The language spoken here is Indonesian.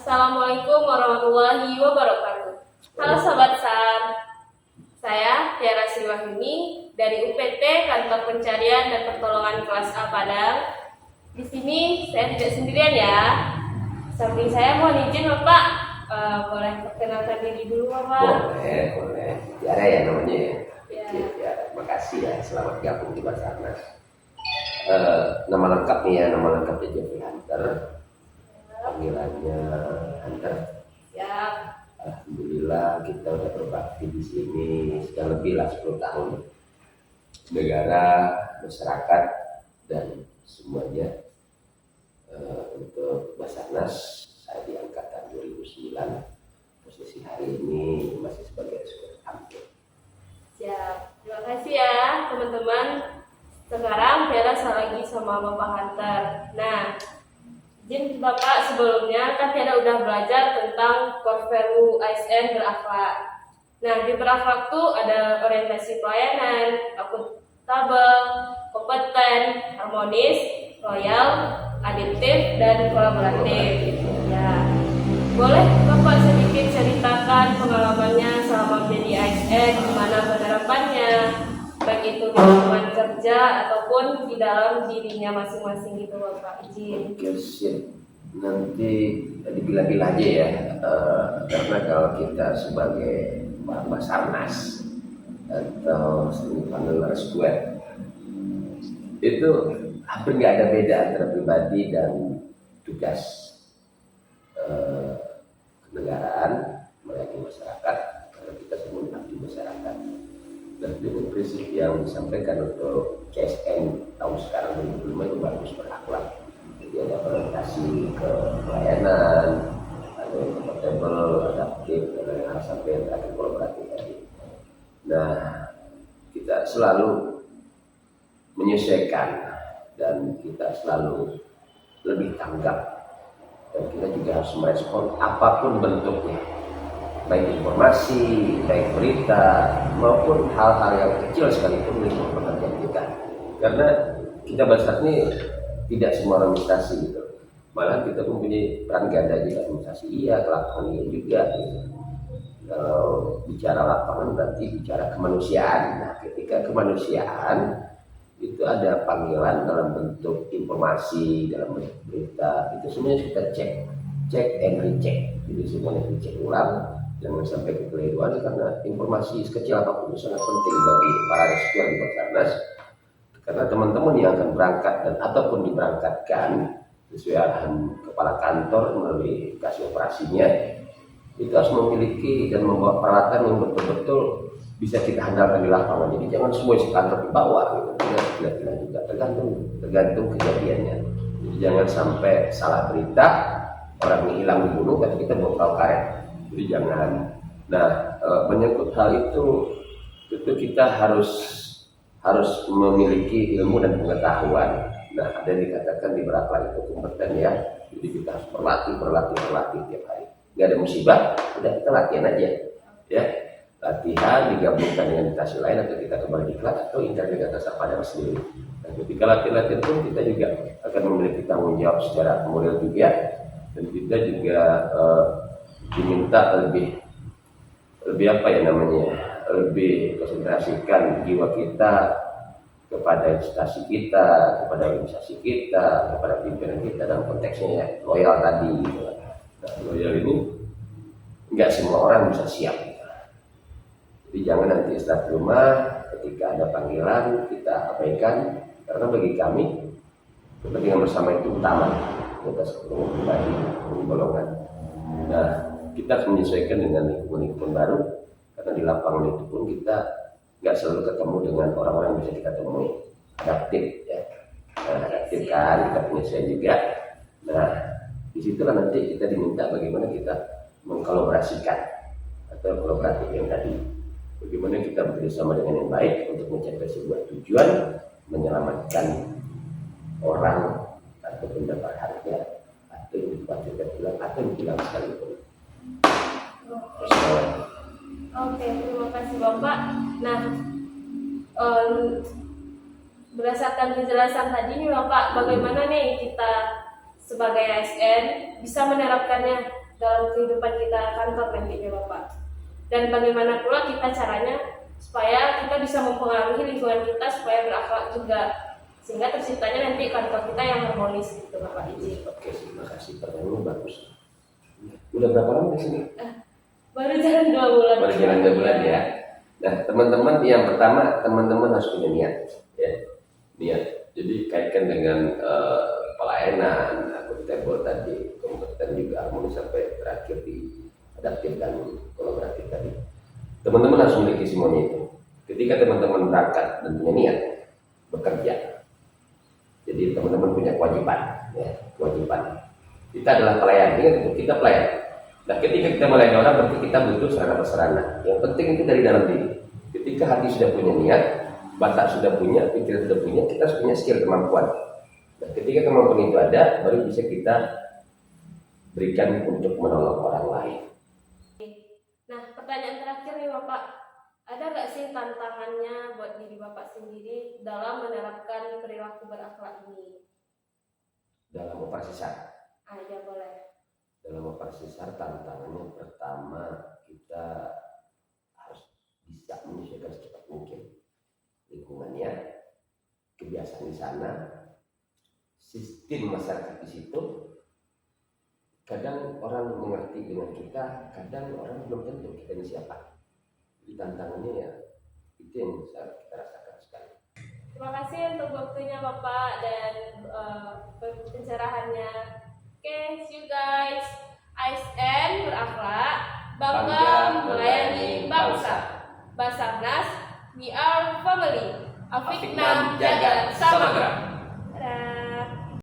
Assalamualaikum warahmatullahi wabarakatuh. Halo Sobat SAR, saya Tiara Silwahini dari UPT Kantor Pencarian dan Pertolongan kelas A Padang. Di sini saya tidak sendirian ya. Samping saya mohon izin Bapak, boleh perkenalkan diri dulu Bapak? Boleh. Tiara ya namanya ya. Ya. Ya, makasih ya, selamat gabung di Basarnas. Nama lengkapnya Jeffrey Hunter. Panggilannya Hunter. Siap. Alhamdulillah kita udah berbakti di sini sudah lebih lah 10 tahun. Negara, masyarakat dan semuanya. Untuk Basarnas saya di angkatan 2009. Posisi hari ini masih sebagai supir tampil. Siap. Terima kasih ya teman-teman. Sekarang Tiara lagi sama Bapak Hunter. Nah, izin Bapak sebelumnya kan Tiara udah belajar tentang core value ASN berakhlak. Nah, di berakhlak tuh ada orientasi pelayanan, akuntabel, kompeten, harmonis, loyal, adaptif, dan kolaboratif. Ya, boleh Bapak sedikit ceritakan pengalamannya selama menjadi ASN, gimana penerapannya, baik itu di lingkungan kerja ataupun di dalam dirinya masing-masing gitu Bapak. Izin. Oke, siap. Nanti dibilang-bilang aja ya, karena kalau kita sebagai Basarnas atau panel squad itu hampir nggak ada beda antara pribadi dan tugas kenegaraan melayani masyarakat, karena kita semua mengabdi masyarakat. Dan dengan prinsip yang disampaikan untuk CSN tahun sekarang 2005 itu bagus, berakhlak. Jadi ada orientasi ke pelayanan, ada yang kompatibel, adaptif, dan yang harus sampai yang terakhir kolaboratif tadi. Nah, kita selalu menyesuaikan dan kita selalu lebih tanggap, dan kita juga harus merespon apapun bentuknya, baik informasi, baik berita, maupun hal-hal yang kecil sekalipun di lingkungan pekerjaan kita. Karena kita Basar ini tidak semua administrasi gitu. Malah kita mempunyai peran ganda juga, administrasi iya, ke lapangan iya juga gitu. Kalau bicara lapangan berarti bicara kemanusiaan. Nah, ketika kemanusiaan itu ada panggilan dalam bentuk informasi, dalam bentuk berita, itu semuanya kita cek and recheck. Jadi semuanya dicek ulang, jangan sampai kekeliruan, karena informasi sekecil apapun itu sangat penting bagi para rescuer di Basarnas. Karena teman-teman yang akan berangkat dan ataupun diberangkatkan sesuai arahan kepala kantor melalui kasih operasinya, itu harus memiliki dan membawa peralatan yang betul-betul bisa kita handalkan di lapangan. Jadi jangan semua isi kantor dibawa gitu. Tidak juga tergantung kejadiannya. Jadi jangan sampai salah berita, orang hilang dibunuh tapi kita bawa perahu karet. Jadi jangan. Nah, menyangkut hal itu tentu kita harus memiliki ilmu dan pengetahuan. Nah, ada yang dikatakan di berakhlak itu kompeten ya. Jadi kita harus berlatih tiap hari. Nggak ada musibah, udah kita latihan aja ya. Latihan digabungkan dengan meditasi lain, atau kita kembali di kelas atau integritas Padang sendiri. Dan ketika latihan pun kita juga akan memiliki tanggung jawab secara moral juga, dan kita juga diminta lebih apa ya namanya, lebih konsentrasikan jiwa kita kepada instansi kita, kepada organisasi kita, kepada pimpinan kita, dalam konteksnya ya, loyal tadi gitu. Nah, loyal ini nggak semua orang bisa siap. Jadi jangan nanti setelah di rumah ketika ada panggilan kita abaikan, karena bagi kami kepentingan bersama itu utama. Kita sebagai pribadi, golongan. Nah, kita harus menyesuaikan dengan lingkungan baru, karena di lapangan itu pun kita nggak selalu ketemu dengan orang-orang yang bisa kita temui. Adaptif ya, adaptif kan, kita penyesuaian juga. Nah, disitulah nanti kita diminta bagaimana kita mengkolaborasikan atau kolaboratif yang tadi. Bagaimana kita bekerjasama dengan yang baik untuk mencapai sebuah tujuan, menyelamatkan orang ataupun dapat harga, atau yang dipastikan hilang atau yang hilang sekalipun. Oke, terima kasih Bapak. Nah, berdasarkan penjelasan tadi nih Bapak, bagaimana nih kita sebagai ASN bisa menerapkannya dalam kehidupan kita kantor nantinya Bapak. Dan bagaimana pula kita caranya supaya kita bisa mempengaruhi lingkungan kita supaya berakhlak juga, sehingga terciptanya nanti kantor kita yang harmonis gitu Bapak izin. Oke, terima kasih, pertanyaannya bagus. Udah berapa lama di sini? Baru jalan 2 bulan. Baru jalan 2 bulan ya. Nah, teman-teman, yang pertama teman-teman harus punya niat, ya. Niat. Jadi kaitkan dengan pelayanan, akuntabel tadi, kompeten juga harmonis sampai terakhir di adaptif dan kolaboratif tadi. Teman-teman harus memiliki semuanya itu. Ketika teman-teman berangkat dan punya niat bekerja, jadi teman-teman punya kewajiban, ya, kewajiban. Kita adalah pelayan, ingat itu, kita pelayan. Nah, ketika kita melayani orang, berarti kita butuh sarana-prasarana. Yang penting itu dari dalam diri. Ketika hati sudah punya niat, batak sudah punya, pikiran sudah punya, kita harus punya skill, kemampuan. Nah, ketika kemampuan itu ada, baru bisa kita berikan untuk menolong orang lain. Nah, pertanyaan terakhir nih Bapak, ada nggak sih tantangannya buat diri Bapak sendiri dalam menerapkan perilaku berakhlak ini? Dalam operasi SAR, Ya boleh. dalam operasi SAR tantangannya pertama, kita harus bisa menyesuaikan secepat mungkin lingkungannya, kebiasaan di sana, sistem masyarakat di situ. Kadang orang mengerti dengan kita, kadang orang belum tentu kita ini siapa. Jadi tantangannya ya itu yang bisa kita rasakan sekali. Terima kasih untuk waktunya Bapak dan pencerahannya. Oke, see you guys. ASN berakhlak, bangga melayani bangsa. Basarnas, we are family. Afiknam jagat samagra.